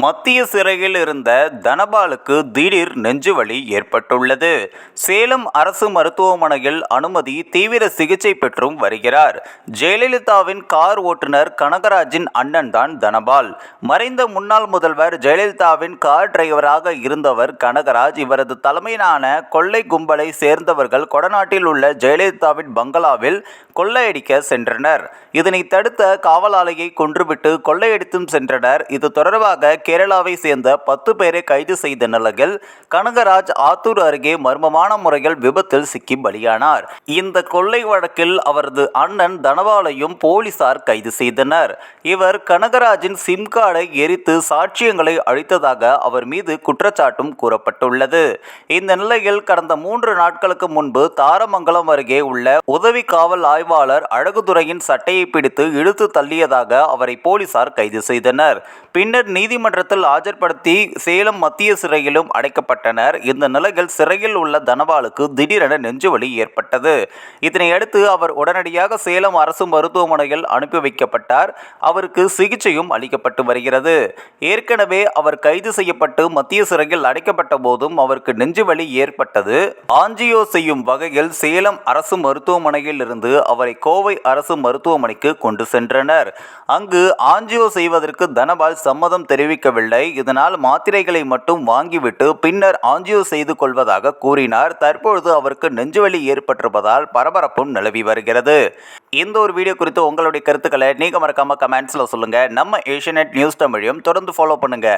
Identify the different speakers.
Speaker 1: மத்திய சிறையில் இருந்த தனபாலுக்கு திடீர் நெஞ்சுவலி ஏற்பட்டுள்ளது. சேலம் அரசு மருத்துவமனையில் அனுமதி, தீவிர சிகிச்சை பெற்றும் வருகிறார். ஜெயலலிதாவின் கார் ஓட்டுநர் கனகராஜின் அண்ணன் தான் தனபால். மறைந்த முன்னாள் முதல்வர் ஜெயலலிதாவின் கார் டிரைவராக இருந்தவர் கனகராஜ். இவரது தலைமையிலான கொள்ளை கும்பலை சேர்ந்தவர்கள் கொடநாட்டில் உள்ள ஜெயலலிதாவின் பங்களாவில் கொள்ளையடிக்க சென்றனர். இதனை தடுத்த காவலாளியை கொன்றுவிட்டு கொள்ளையடித்தும் சென்றனர். இது தொடர்பாக கேரளாவை சேர்ந்த 10 பேரை கைது செய்த நிலையில் கனகராஜ் ஆத்தூர் அருகே மர்மமான முறையில் விபத்தில் சிக்கி பலியானார். இந்த கொள்ளை வழக்கில் அவரது அண்ணன் தனபாலையும் போலீசார் கைது செய்தனர். இவர் கனகராஜின் சிம் கார்டை எரித்து சாட்சியங்களை அழித்ததாக அவர் மீது குற்றச்சாட்டும் கூறப்பட்டுள்ளது. இந்த நிலையில் கடந்த 3 நாட்களுக்கு முன்பு தாரமங்கலம் அருகே உள்ள உதவி காவல் ஆய்வாளர் அழகுதுரையின் சட்டையை பிடித்து இழுத்து தள்ளியதாக அவரை போலீசார் கைது செய்தனர். பின்னர் நீதிமன்றத்தில் ஆஜர்படுத்தி சேலம் மத்திய சிறையிலும் அடைக்கப்பட்டனர். இந்த நிலையில் சிறையில் உள்ள தனபாலுக்கு திடீரென நெஞ்சுவலி ஏற்பட்டது. இதனையடுத்து அவர் உடனடியாக சேலம் அரசு மருத்துவமனையில் அனுப்பி வைக்கப்பட்டார். அவருக்கு சிகிச்சையும் அளிக்கப்பட்டு வருகிறது. ஏற்கனவே அவர் கைது செய்யப்பட்டு மத்திய சிறையில் அடைக்கப்பட்ட போதும் அவருக்கு நெஞ்சுவலி ஏற்பட்டது. ஆஞ்சியோ செய்யும் வகையில் சேலம் அரசு மருத்துவமனையில் இருந்து அவரை கோவை அரசு மருத்துவமனைக்கு கொண்டு சென்றனர். அங்கு ஆஞ்சியோ செய்வதற்கு தனபால் சம்மதம் தெரிவிக்கவில்லை. இதனால் மாத்திரைகளை மட்டும் வாங்கிவிட்டு பின்னர் ஆஞ்சியோ செய்து கொள்வதாக கூறினார். தற்பொழுது அவருக்கு நெஞ்சுவலி ஏற்பட்டிருப்பதால் பரபரப்பும் நிலவி வருகிறது. இந்த ஒரு வீடியோ குறித்து உங்களுடைய கருத்துக்களை நீங்க மறக்காம கமெண்ட்ஸ்ல சொல்லுங்க. நம்ம ஏஷியநெட் நியூஸ் தமிழையும் தொடர்ந்து ஃபாலோ பண்ணுங்க.